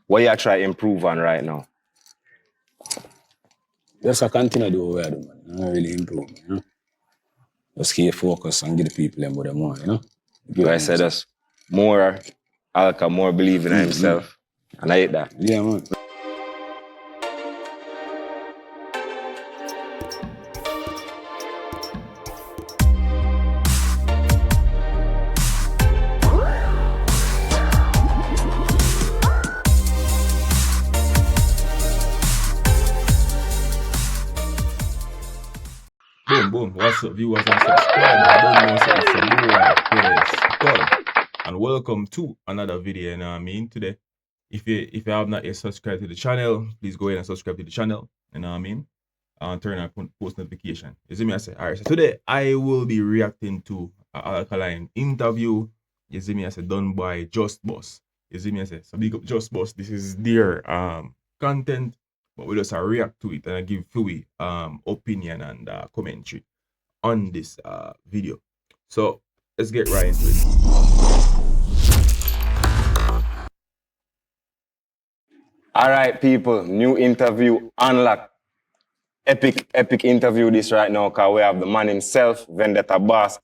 What you try to improve on right now? Just I continue to do what we are doing, man. I don't really improve, you know. Just keep focus and give the people them what they want, you know. So I said that's more Alka, more believing in himself. And I hate that. Yeah, man. Boom. What's up, viewers and subscribers? Don't know so it's your boy Fayskull. And welcome to another video, you know what I mean? Today, if you have not yet subscribed to the channel, please go ahead and subscribe to the channel, you know what I mean? And turn on post notification. You see me? I say, alright, so today I will be reacting to an Alkaline interview. You see me? I say, done by Just Boss. You see me? I say, so big up Just Boss. This is their content, but we just react to it and I give Fui opinion and commentary on this video. So let's get right into it. All right, people, new interview unlocked. Epic interview this right now, because we have the man himself, Vendetta boss,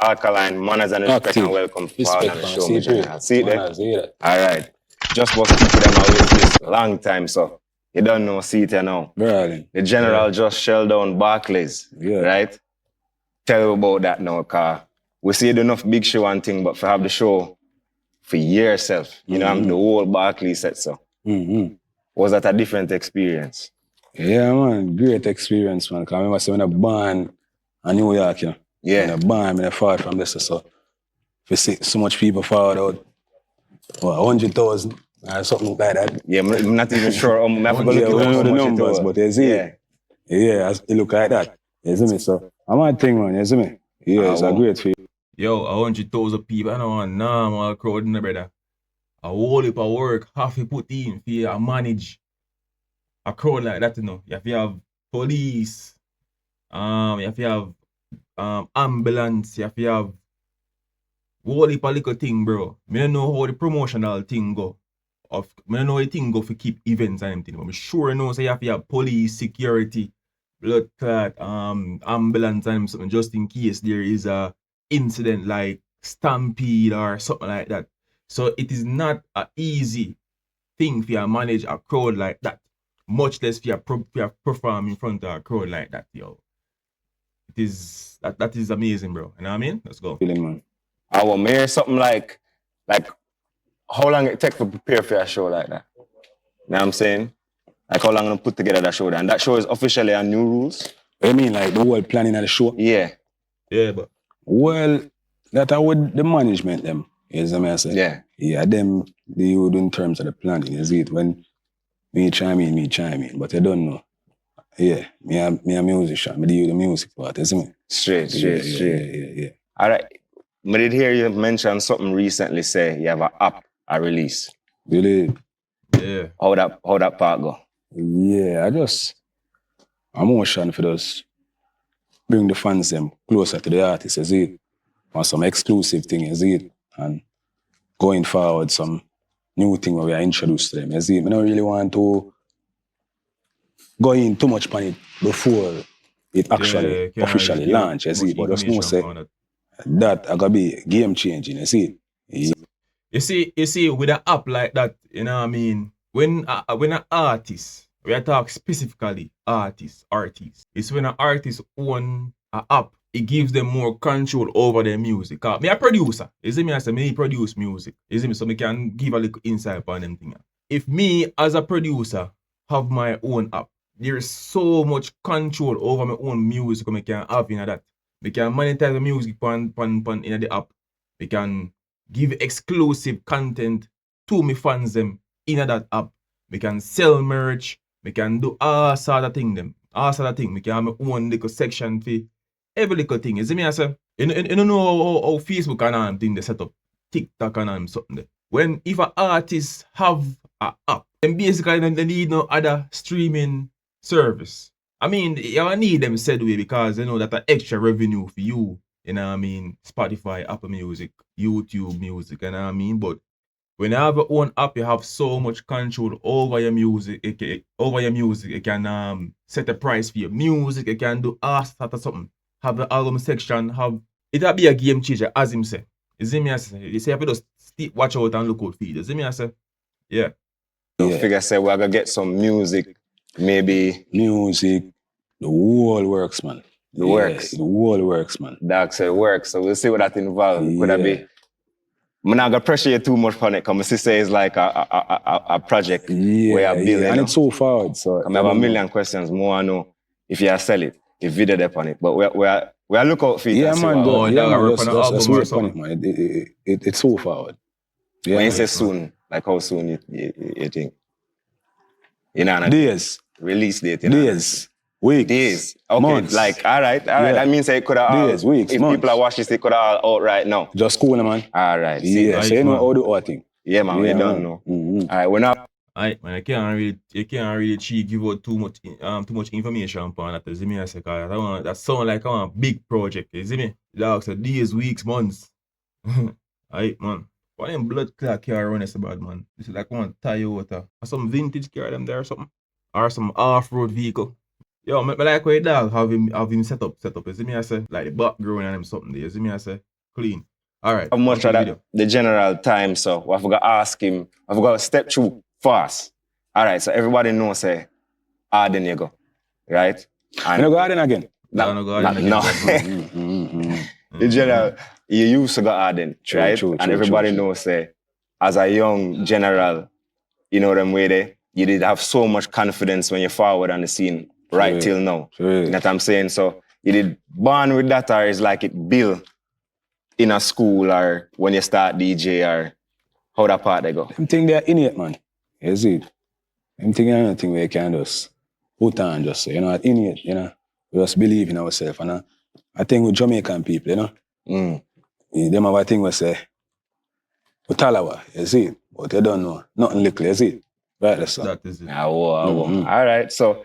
Alkaline, manners and respect, and welcome to Paul on the show, my general. See it there? All right. Just was keeping them away for this long time, so you don't know, see it here now. Right. The general just shelled down Barclays, right? Tell you about that now, because we see it enough big show and thing, but for have the show for yourself, you know, the whole Barclays set, so. Was that a different experience? Yeah, man, great experience, man. Because I remember when I born in New York, you know. Yeah. When I born, I fought from this, so we see so much people forward out, 100,000 or something like that. Yeah, I'm not even sure. I have to go look at at the numbers, but you see, yeah, it look like that. You see me? So I'm a thing, man. You see me? Yeah, it's a great feeling. Yo, 100,000 people, I don't want normal crowd, no, brother. A whole heap of work, half you put in for you manage a crowd like that, you know. You have to have police, you have to have ambulance, you have to have whole heap of little thing, bro. I don't know how the promotional thing go. I don't know how the thing go for keep events and everything, but I'm sure you know so you have to have police, security, blood clot, ambulance and something just in case there is a incident like stampede or something like that. So it is not an easy thing for you to manage a crowd like that, much less for you perform in front of a crowd like that, yo. It is that is amazing, bro. You know what I mean? Let's go. Feeling, man. I will hear something like how long it take to prepare for a show like that? You know what I'm saying? Like how long to put together that show, and that show is officially on new rules. I mean, like the whole planning of the show. Yeah. Yeah, but well, that I would the management them. You know what I say? Yeah. Yeah, them they would in terms of the planning. You see it when me chime in, but I don't know. Yeah, me a musician. Me do the music part, you see me? Straight. Yeah. All right. I did hear you mention something recently. Say you have an app, a release. Really? Yeah. How that part go? Yeah, I'm motion for those bring the fans them closer to the artist, you see it? On some exclusive thing, you see it? And going forward, some new thing where we are introduced to them, you see it? I don't really want to go in too much on it before it actually officially launch, you see it? But just know say that I gotta be game changing, you see it? You see, with an app like that, you know what I mean? When an artist, we are talking specifically artists, it's when an artist own an app, it gives them more control over their music. Me a producer, you see me, I say me produce music, you see me, so me can give a little insight on them things. If me as a producer have my own app, there's so much control over my own music I can have in that. We can monetize the music in the app. We can give exclusive content to my fans them in that app. We can sell merch. We can do all sort of thing them. All sort of thing. We can have my own little section for every little thing. You see me I say? You don't know how Facebook and thing they set up. TikTok and something there. When if an artist have an app, then basically they need no other streaming service. I mean, you need them said way because you know that an extra revenue for you. You know what I mean? Spotify, Apple Music, YouTube Music, you know what I mean? But when you have your own app, you have so much control over your music. You can set a price for your music. You can do start or something. Have the album section. It'll be a game changer, as him say. You see me? I say. You say if you just watch out and look out for it. You see me? I say. Yeah. So figure say we're gonna get some music, maybe. Music, the whole works, man. The works. The whole works, man. Dark say works. So we'll see what that involves. Could that be? I'm not gonna pressure you too much on it, because my sister is like a project where I build. And it's so forward. So I have a million questions more. I know if you sell it, if video up on it. But we're look out for it. Yeah, man. Just wait on it, man. It's so forward. Yeah, when you say soon, like how soon you think? You know, days. Release date. Days. Weeks. Days. Okay. Months. Like, all right. That means it could have. Days, weeks, if months. People are watching this, it could have all out right now. Just cool, man. All right. Yeah, so you know how do all thing. Yeah, man. We don't know. Mm-hmm. All right, we're not. Man, I can't really give out too much information upon that. You see me? I say, that sound like a big project. You see me? Dog said days, weeks, months. Alright, man. What them blood clot car run is about, man? This is like one Toyota. Or some vintage car them there or something. Or some off-road vehicle. Yo, I like where dog have him set up. You see me? I say, like the background and him something there. You see me? I say, clean. Alright. How much of that, the general time, so I forgot to ask him. I forgot to step through fast. Alright, so everybody knows, say, Arden you go. Right? And you go Arden again? No. In general, you used to go Arden, right? True, and everybody knows, say, as a young general, you know them way there, you did have so much confidence when you're forward on the scene right till now. You know what I'm saying? So you did born with that, or is like it built in a school, or when you start DJ, or how that part they go? I'm thinking they're innate, man. You see? I'm thinking anything where you can just put on, just, you know, innate, you know. We just believe in ourselves. And I think with Jamaican people, you know, them have a thing we say, Utalawa, you see? But you don't know. Nothing little, you see? Right, that's all. That is it. All right, so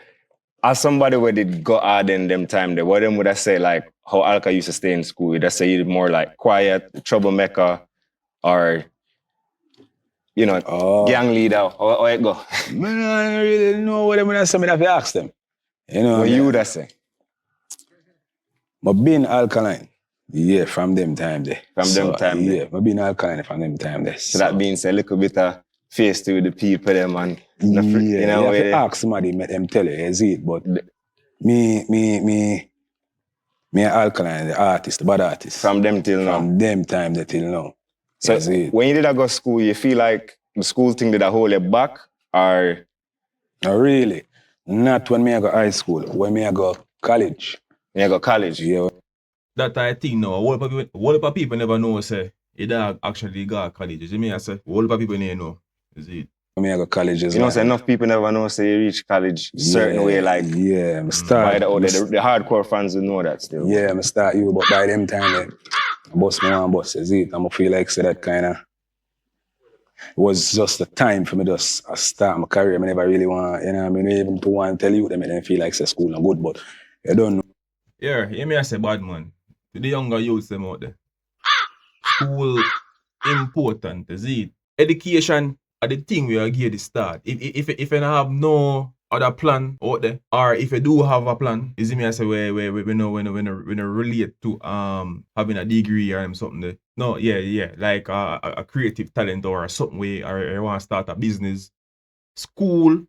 as somebody where did go hard in them time there, what them would I say, like how Alka used to stay in school? Would I say you more like quiet, troublemaker, or you know, gang leader? How it go? Man, I don't really know what them would say. I have to ask them. You know what you would I say? But being Alkaline, yeah, from them time there. Them time there. Yeah, but being Alkaline from them time there. So that means a little bit of face to the people them and you know, you have to ask somebody, make them tell you, is it? But me Alkaline, the artist, the bad artist. From them till now. From them time there till now. So when you did go to school, you feel like the school thing did hold you back, or? No, really. Not when I go high school. When I go college. When you go college? Yeah. That I think now, a whole lot of people never know, say, a dog actually got college. You see me? I say, a whole lot of people never know. You see it? When I go college as well. You know, say enough people never know, say you reach college certain way, like. Yeah, I start. The hardcore fans will know that still. Yeah, I start you, but by them time, I bust me one bus, is it? I feel like say that kind of. It was just the time for me to start my career. I never really want, you know, I mean, even to want to tell you them, I didn't feel like say school not good, but I don't know. Yeah, hear me I say bad man. To the younger youths them out there. School important, is it? Education are the thing we are give the start. If you don't have no other plan out there, or if you do have a plan, you see me I say we know relate to having a degree or something there. No, yeah, like a creative talent or something way, or you want to start a business. School,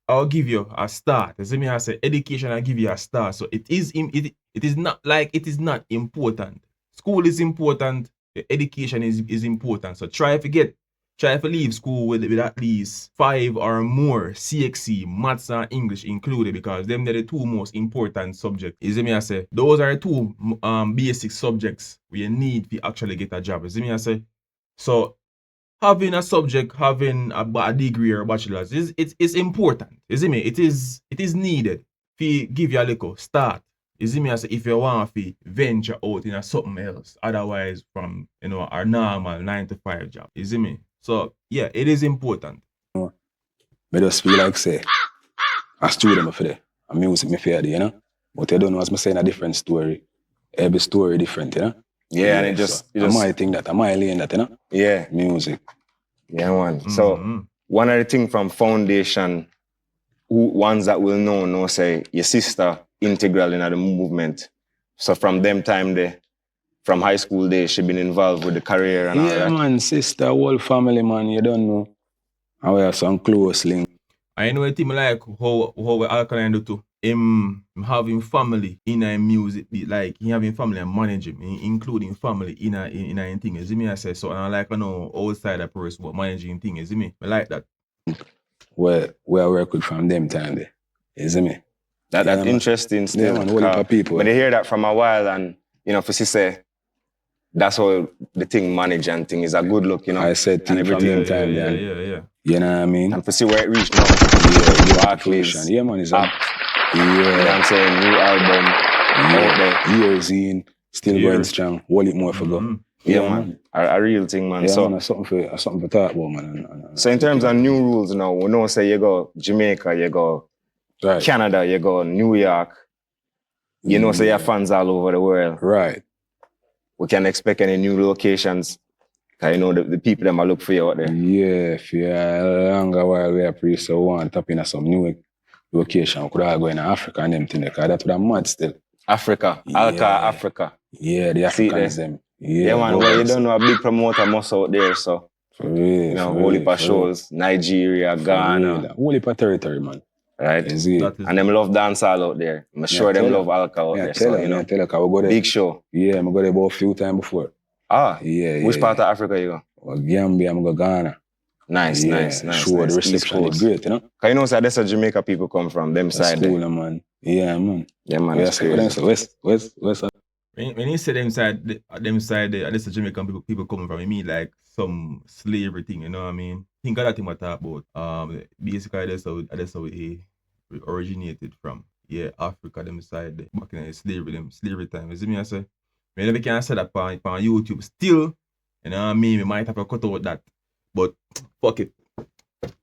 I'll give you a start. You see me I say education, I'll give you a start. So it is not like it is not important. School is important, education is important. So try to leave school with at least 5 or more CXC, maths and English included, because them are the two most important subjects. You see me I say, those are the two basic subjects we need to actually get a job. You see me I say, so having a subject, having a degree or a bachelor's it's important. You see me? It is needed to give you a little start. You see me I say, if you want to venture out in something else, otherwise from our normal 9-to-5 job. You see me? So, yeah, it is important. I just feel like, say, a student for the music me fear, you know? But I don't know, as I'm saying, a different story. Every story different, you know? Yeah, and it just... I might think that, I might learn that, you know? Yeah. Music. Yeah, man. So one of the things from foundation, ones that will know say your sister integral in the movement. So from them time there, from high school days, she been involved with the career and all Yeah, that. man, sister, whole family, man, you don't know. And we have some close link. I know a thing like how Alkaline do too. Him having family in a music beat, like he having family and manage him, including family in a thing. You see me? I say so, and I like I know outside a person but managing thing. You see me? I like that. Where I work with from them time there. You see me? That's interesting still. Yeah, man, whole heap of people. But they hear that from a while and, you know, for say, that's how the thing manage and thing is a good look, you know. I said thing from them time yeah, then. yeah. You know what I mean? And for see where it reached now. Yeah, Barclays. yeah, man, it's up. Yeah. You know what I'm saying? New album. Out there. Years in, still going strong. Whole it more for go. Yeah, man. A real thing, man. Yeah, so man, something to talk about, man. So in terms of new rules now, we know say you go Jamaica, you go Canada, you go New York. You know say you have fans all over the world. Right. We can expect any new locations. Cause you know the people that might look for you out there. Yeah, for a longer while we are pretty so want to tap in some new location. We could all go in Africa and them thing because that's what I'm mad still. Africa. Alka Africa. Yeah, the Africans them. Yeah, man, well you don't know a big promoter must out there, so for real, you know, whole heap of shows, Nigeria, Ghana. Whole heap of territory, man. Right? And them love dancehall out there. I'm sure them love Alka out there. So, you know, tell you, we go there. Big show. Yeah, I go there about a few times before. Yeah. Which part of Africa you go? Gambia, I go Ghana. Nice. Sure, the reception is great, you know? Cause you know, so that's where Jamaica people come from, them side cool, there. Man. Yeah, man. Yeah, man. That's crazy. West. When you say them side there, that's the Jamaican people coming from. I mean, like some slavery thing, you know what I mean? Think of that thing I talk about. Basically, that's how it originated from. Yeah, Africa, them side there. Back in the slavery time. You see me, I say? I never can say that on YouTube. Still, you know what I mean? We might have to cut out that. But, fuck it.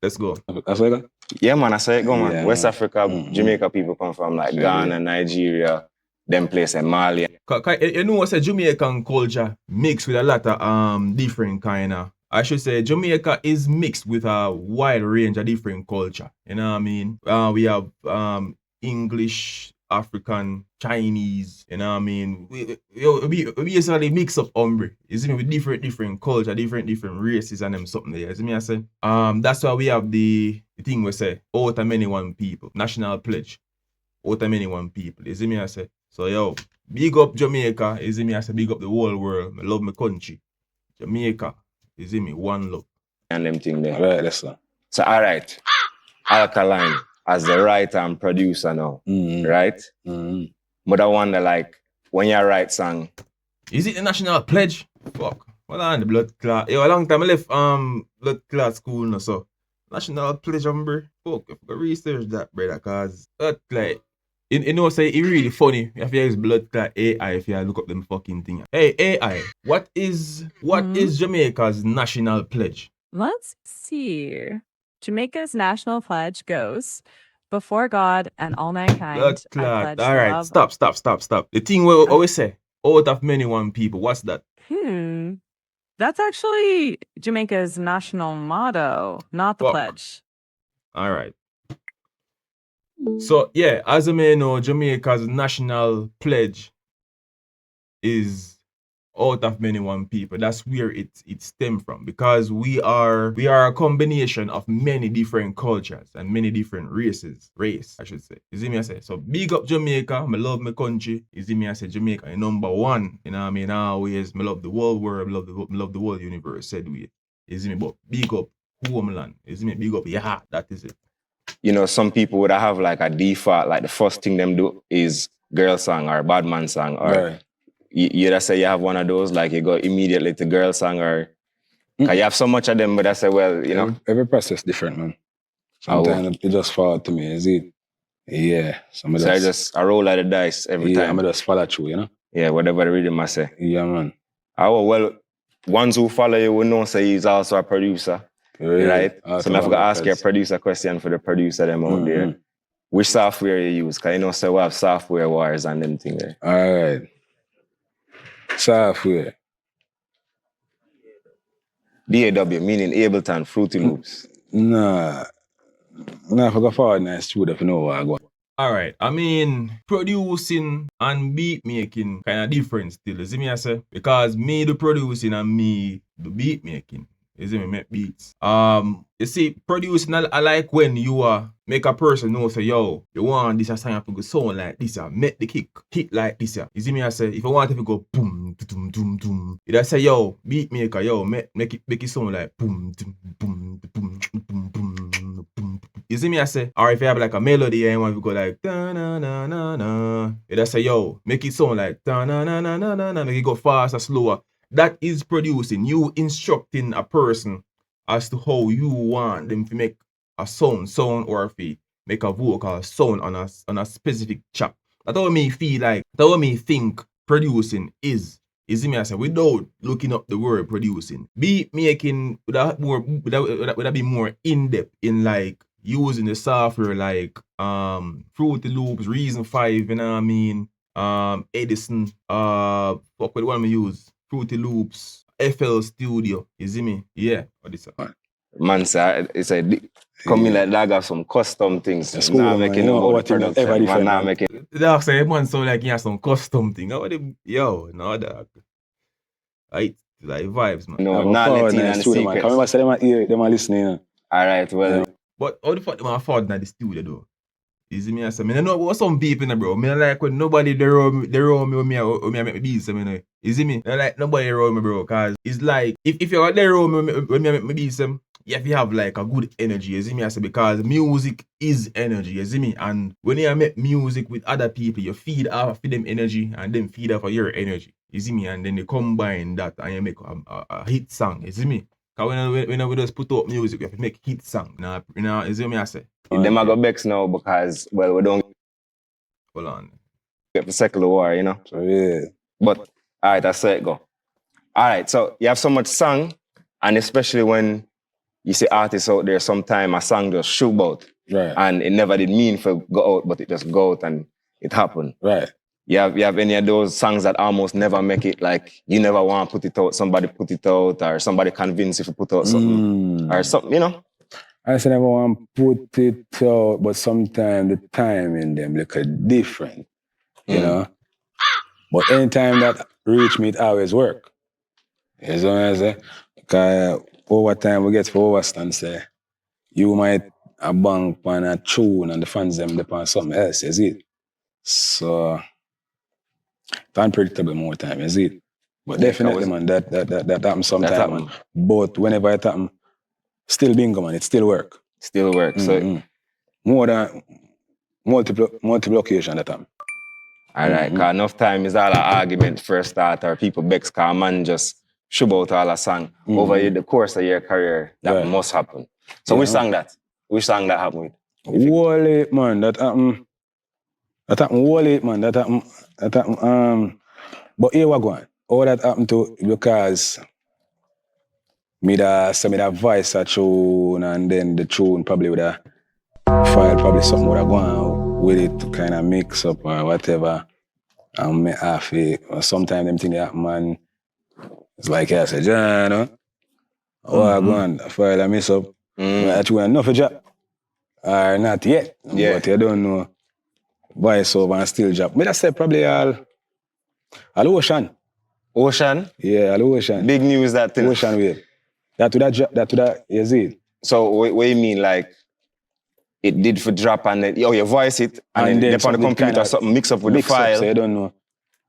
Let's go. That's what I got? Yeah, man, I say it go, man. Yeah, West Africa, Jamaica people come from, like Ghana, Nigeria, them places, Mali. You know what's a Jamaican culture mixed with a lot of different kind of, I should say Jamaica is mixed with a wide range of different culture. You know what I mean? We have English, African, Chinese, you know what I mean? We basically mix up hombre. You see me, with different culture, different races and them something there. You see me, I say? That's why we have the thing we say, out of many one people, national pledge. Out of many one people. You see me, I say? So yo, big up Jamaica, you see me, I say big up the whole world. I love my country. Jamaica, you see me, one love. And them thing there. Right, that's so. So alright, Alkaline as the writer and producer now, right? But I wonder, like, when you write song. Is it the national pledge? Fuck. Well, on the blood clot. Yo, a long time I left blood clot school now, so national pledge, bro. Fuck, I forgot research that, brother, cause that like you know, say it really funny if you use blood clot AI if you look up them fucking thing. Hey AI, what is Jamaica's national pledge? Let's see. Jamaica's national pledge goes, before God and all mankind. Blood clot. All right, stop. The thing we always say, out of many one people. What's that? That's actually Jamaica's national motto, not the pledge. All right. So yeah, as you may know, Jamaica's national pledge is out of many one people. That's where it stemmed from, because we are a combination of many different cultures and many different race, I should say. You see me, I say? So big up Jamaica, I love my country. You see me, I say Jamaica number one. You know what I mean? Always, I love the whole world, I love the whole universe, said we. You see me? But big up homeland. You see me? Big up, yeah, that is it. You know, some people would have like a default, like the first thing them do is girl song or bad man song, or you just say you have one of those, like you go immediately to girl song, or cause you have so much of them, but I say, well, you know. Every process different, man. Sometimes it just fall to me, is it? Yeah. I roll like the dice every time. I just follow through, you know? Yeah, whatever the rhythm I say. Yeah, man. Oh, well, ones who follow you will know say he's also a producer. Right? So I forgot to ask you a producer question for the producer them out there. Which software you use? Cause you know, so we have software wars and them thing there. All right. Software. BAW, meaning Ableton, Fruity Loops. Nah, I forgot forward in the studio if you know what I go. Alright, I mean, producing and beat making kind of different still, you see me I say? Because me do producing and me do beat making. You see me make beats. You see, producing I like when you make a person know say, yo, you want this song to go sound like this, make the kick hit like this. You see me I say, if you want it to go boom, doom, doom, doom, you just say, yo, beat maker, yo, make it sound like boom, doom, boom, boom, boom, boom, boom. You see me I say, or if you have like a melody and you want to go like da na na na na, you just say, yo, make it sound like da na na na na na na, make it go faster, slower. That is producing. You instructing a person as to how you want them to make a sound or if you make a vocal sound on a specific track. That's what me feel like. That's what me think producing is. You see me I say, without looking up the word producing. Beat making would be more in-depth in like using the software like Fruity Loops, Reason 5, you know what I mean? Edison, what one we use? Fruity Loops, FL Studio, you see me? Yeah, what is that? Man, sir, it's a coming like that, got some custom things. That's cool, Nah, man. making You know about what the thing ever production. Man, different, nah, man. making. The dog say man sound like he has some custom thing. Yo, no dog. Right, like vibes, man. No, I'm not forward letting in the and the studio, man. Come secrets. remember, say them are here, them are listening. All right, well, But how the fuck them afford in the studio though? You see me I say, I know what some people in there, bro. I like when nobody they roll me when me make me beats, you know. You see me? I like nobody roll me, bro, cause it's like if you're there roll me when me make me beats, you have to have like a good energy, you see me I say, because music is energy, you see me? And when you make music with other people, you feed off them energy and then feed off of your energy. You see me? And then you combine that and you make a hit song, you see me? Cause when we just put up music, we have to make hit song. Now, you see me I say? them I got Bex now because, well, we don't Hold on. get the secular war, you know. So, yeah. But, all right, that's it, go. All right, so you have so much song, and especially when you see artists out there, sometime a song just shoot out. Right. And it never did mean for go out, but it just go out and it happened. Right. You have any of those songs that almost never make it, like you never want to put it out, somebody put it out, or somebody convince you to put out something, or something, you know? I said I want to put it out, but sometimes the time in them look different, you know? But anytime that reach me, it always work. You know what I say? Because over time we get for overstand, say, you might a bang on a tune and the fans them depend on something else, is it? So, it's unpredictable more time, is it? But definitely, man, that happens sometime, man. But whenever it happens, still bingo, man, it still work. Still work, so... More than multiple occasion that time. All right, because enough time is all an argument first start, or people vex, because man just shove out all a song. Over the course of your career, that must happen. So which song that? Which song that happened with? Whole it, man, that happened. That happened whole it, man, that happened. But here we go. All that happened to, because me that voice a tune, and then the tune probably would have file, probably something would have gone with it to kind of mix up or whatever. And me half it. Sometimes them things happen, man. It's like I said, John, I go on, file a mess up. I try enough of job. Or not yet. Yeah. But you don't know. Voice over and still job. Me just say probably all Ocean. Ocean? Yeah, all Ocean. Big news that thing. Ocean wave. That to that, you see it? So what you mean, like, it did for drop and then, you voice it, and then on the computer something mix up with the file. Up, so you don't know.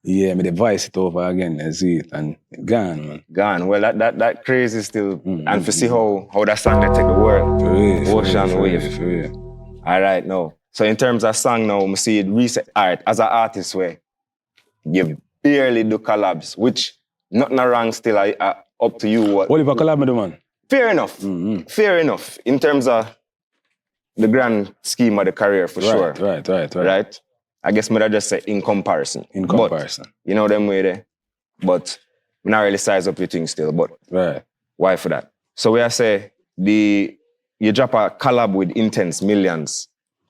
Yeah, me device it over again, you see it, and gone, man. Gone. Well, that crazy still, and to see how that song that take the world. Ocean wave. All right, now. So in terms of song now, I see it recent art as an artist way. You barely do collabs, which nothing wrong still. Up to you. What if I collab with the man? Fair enough. Fair enough. In terms of the grand scheme of the career, for sure. Right. I guess I'd just say in comparison. But, you know them way there. But we not really size up your thing still. But why for that? So we say you drop a collab with Intense Millions.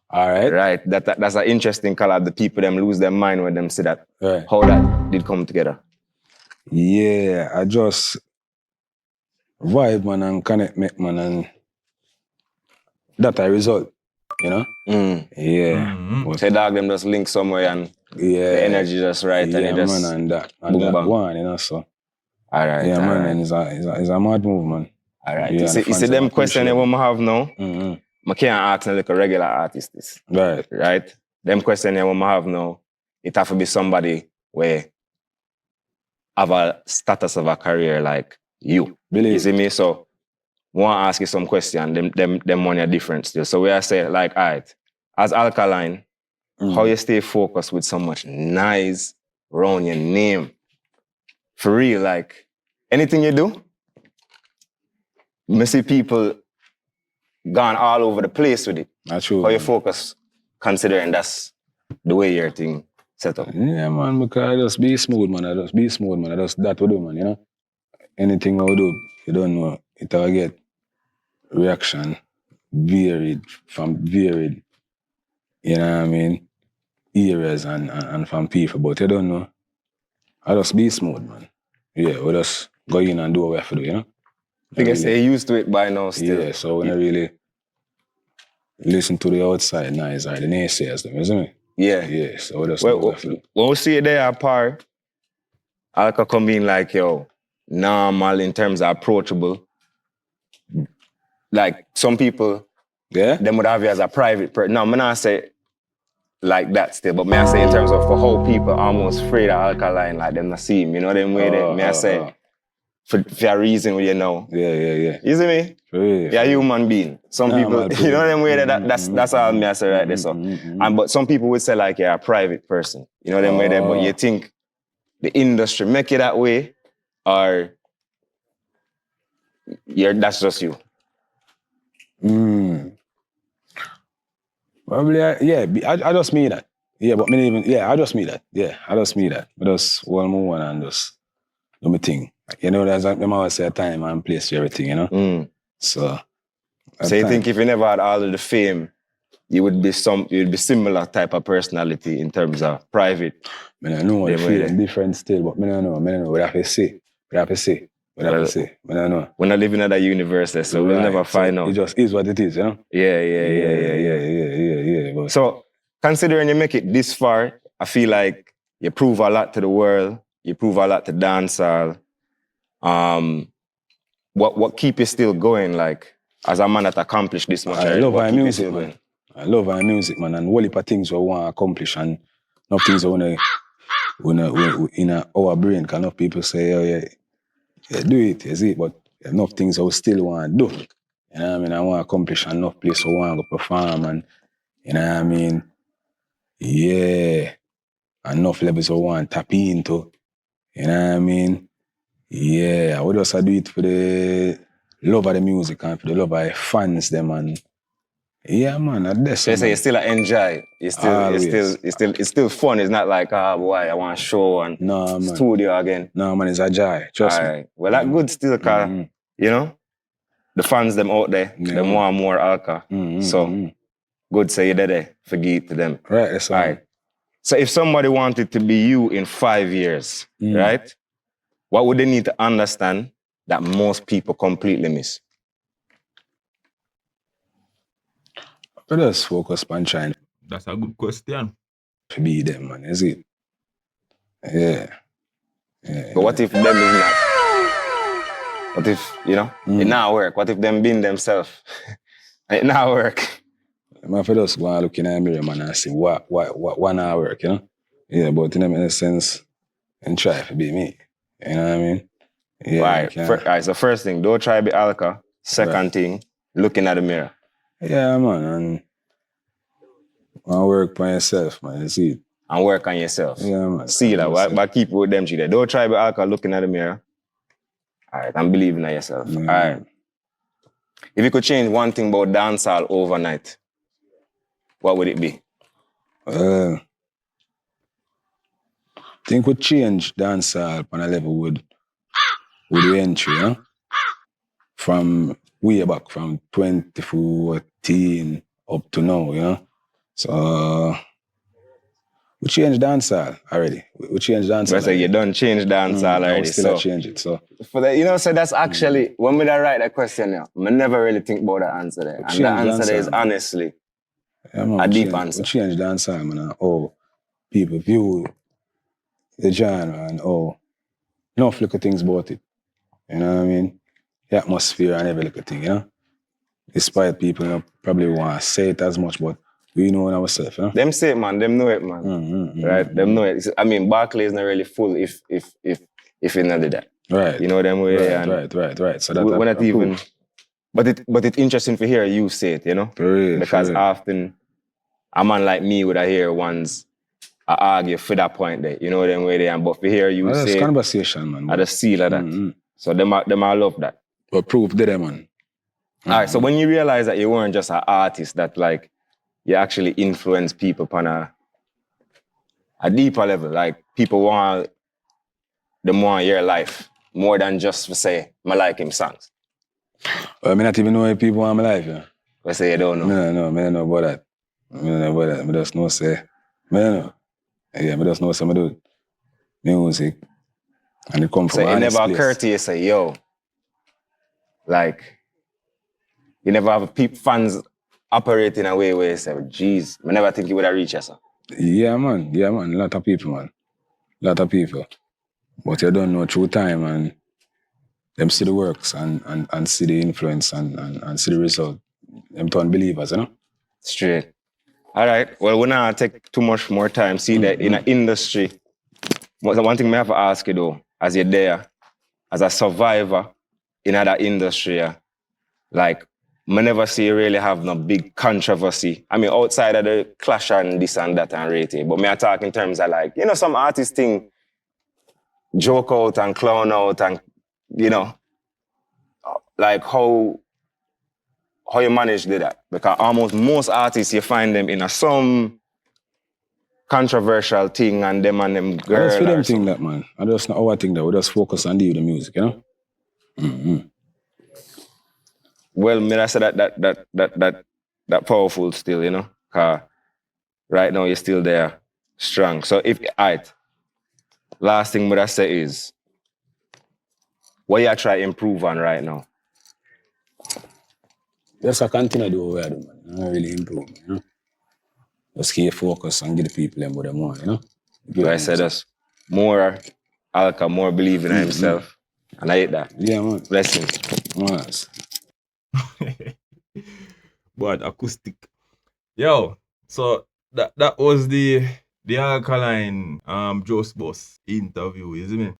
All right. Right. That's an interesting collab. The people them lose their mind when them see that. How that did come together. Yeah, I just vibe, man, and connect, make, man, and that a result, you know? Yeah. Mhm. But, Say dog them just link somewhere and yeah. the energy just right and Yeah, it just man, and that boom bang. one, you know, so. Alright, Yeah, man, alright. and it's a mad move, man. Alright. Yeah, You see them question that we have now? Mm-hmm. I can't ask like a regular artist this. Right. Right? Them question that we have now, it have to be somebody where have a status of a career like you. Believe You see it. me? So want to ask you some question, them one are different still. So we are say like, alright, as Alkaline, how you stay focused with so much nice around your name? For real, like anything you do, I see people gone all over the place with it. That's true. How you Man. focus considering that's the way your thing set up? Yeah, man, because I just be smooth, man. I just that we do, man, you know? Anything I do, you don't know, it'll get reaction varied, you know what I mean, areas and from people, but you don't know. I just be smooth, man. Yeah, we just go in and do what we have to do, you know? I guess they're used to it by now still. Yeah, so when I really listen to the outside noise or the naysayers, them, isn't it? Yeah. Yeah, so we just do what we have to do. When we see it there apart, Alka come in like, yo, normal in terms of approachable. Like some people, Yeah? them would have you as a private person. No, I'm not say like that still, but may I say in terms of for how people almost afraid of Alkaline, like them not see him, you know them way that may I say for a reason you know. Yeah. You see me? Yeah, You're a human being. Some people, you know them way that that's all me I say right there. So but some people would say like you're a private person. You know them way there, but you think the industry make it that way, or that's just you. Probably, yeah, I just mean that. Yeah, but me even, yeah, I just mean that. Yeah, I just mean that. I just one more and just do my thing. You know, there's them always say a time and place for everything, you know? So you think if you never had all of the fame, you'd be similar type of personality in terms of private. I know the feeling different still, but I don't know. We have to see. I don't know. We're not living in that universe there, so we'll never find out. It just is what it is, you know? Yeah. But so, considering you make it this far, I feel like you prove a lot to the world. You prove a lot to dancehall. What keep you still going, like, as a man that accomplished this much? I love our music, man. I love our music, man, and all the things we want to accomplish, and enough things we in our brain, because enough people say, oh yeah, do it, you see, but enough things I still want to do. You know what I mean? I want to accomplish enough place I want to perform, and you know what I mean? Yeah. Enough levels I want to tap into. You know what I mean? Yeah, I would also do it for the love of the music and for the love of the fans them, and yeah, man, that's so you still enjoy. It's still fun. It's not like, boy, I want to show and studio again. No, man, it's a joy. Trust me. Well, that good still, cause you know, the fans them out there, them want more Alka. So good say you're there. Forgive to them. Right, that's right. So if somebody wanted to be you in 5 years, right? What would they need to understand that most people completely miss? Let us focus on trying. That's a good question. To be them, man, is it? Yeah. But what if them is not? What if, you know, it not work? What if them being themselves? It not work. Man, for us, go and look in the mirror, man, and see what not work, you know? Yeah, but in a sense, and try to be me. You know what I mean? Yeah. Right, so first thing, don't try to be Alka. Second thing, looking at the mirror. Yeah, man, and work on yourself, man, you see it. And work on yourself. Yeah, man. See that, but keep with them there. Don't try to be Alka looking at the mirror. All right, and believing in yourself. Yeah. All right. If you could change one thing about dancehall overnight, what would it be? I think we change dancehall on a level with the entry, you know? From way back, from 2014 up to now, you know? So We changed dancehall already. We changed dancehall. But so you done change dancehall I already. was still So a change it. So for that, you know, so that's actually when we write that question, yeah, I never really think about the answer there. And the answer there is honestly a deep answer. We changed dancehall, man. And how people view the genre and how look at things about it. You know what I mean? The atmosphere and every little thing, you know? Despite people probably want to say it as much, but we know in ourselves, you know? Them say it, man. Them know it, man. Right? Them know it. I mean, Barclay is not really full if he not did that. Right. You know them way. Right. So that we're not even. But it's interesting to hear you say it, you know? Because often a man like me would hear ones argue for that point there. You know them way there. But to hear you say that's conversation, man. I just see like that. So them I love that. But proof did it, man. Alright, so when you realize that you weren't just an artist, that like you actually influence people on a deeper level, like people want them want your life more than just to say, I like him songs. Well, I mean, not even know if people want my life, yeah. I say you don't know. I don't know about that. I just know say, I don't know. Yeah, I just know some do music. And it come from so it never occurred to you say, yo, like, you never have fans operating a way where you say, geez, I never think you would have reached us. Yeah, man. A lot of people, man. A lot of people. But you don't know through time and them see the works and see the influence and see the result. Them turn believers, you know? Straight. All right. Well, we're not take too much more time. See that in an industry, one thing I have to ask you though, as you're there, as a survivor in that industry, like, I never see you really have no big controversy. I mean, outside of the clash and this and that and rating, but I talk in terms of like, you know, some artists thing, joke out and clown out and, you know, like how you manage to do that. Because almost most artists, you find them in some controversial thing and them girl. That's for them thing that, man. I just not our thing that we just focus on the music, you know? Well, I say that powerful still, you know, because right now you're still there, strong. So last thing I say is, what you try to improve on right now? Just continue to do what we are doing, man. Not really improve, you know? Just keep focus and give the people them what they want, you know? So I said that's more Alka, more believing in himself. And I hate that. Yeah, man. Blessings. Yes. But acoustic. Yo, so that was the Alkaline Jost Boss interview, isn't it?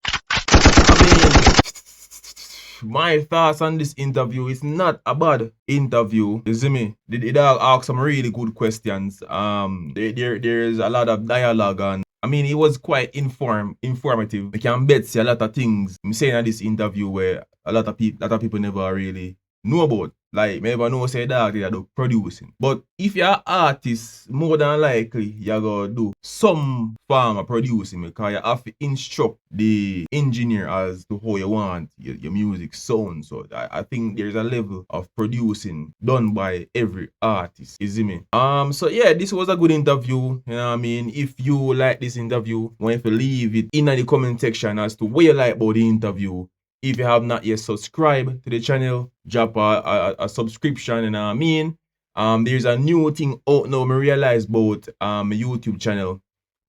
I mean, my thoughts on this interview is not a bad interview, you see me? The dog asked some really good questions. There's a lot of dialogue and I mean, it was quite informative. I can bet see a lot of things I'm saying at this interview where a lot of people never really know about. Like, never know say that they are producing. But if you're an artist, more than likely you're gonna do some form of producing because you have to instruct the engineer as to how you want your music sound. So I think there's a level of producing done by every artist. You see me? So yeah, this was a good interview. You know what I mean? If you like this interview, want to leave it in the comment section as to what you like about the interview. If you have not yet subscribed to the channel, drop a subscription, you know what I mean? There's a new thing out now, I realized about my YouTube channel.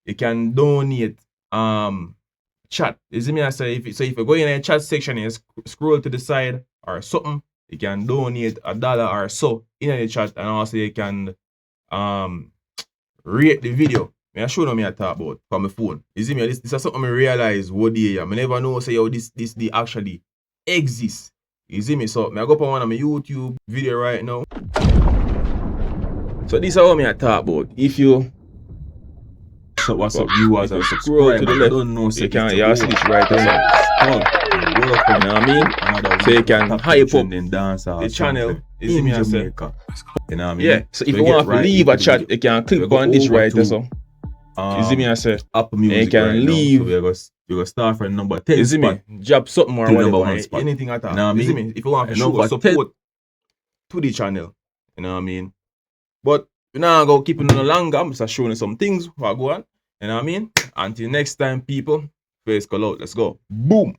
You can donate chat. You see me? I say if you go in the chat section and scroll to the side or something, you can donate $1 or so in the chat, and also you can rate the video. I show them I talk about from my phone. You see me? This is something I realize what day. I never know say how this actually exists. You see me? So I go up on one of my YouTube video right now. So this is what I talk about. If you what's up viewers and scroll to the left, don't know so you can see this right there. You know what I mean? So you can hype up the channel in Jamaica. You know what I mean? Yeah. So if you want to leave a chat, you can click on this right there. So you see me? I say Apple Music. You can leave. So we go start from number 10. You see me? Drop something or whatever. Anything at all. You know what I mean? You see me? If you want to show support to the channel, you know what I mean? But we're not going to keep it no longer. I'm just showing you some things what go on. You know what I mean? Until next time, people, Fayskull out. Let's go. Boom.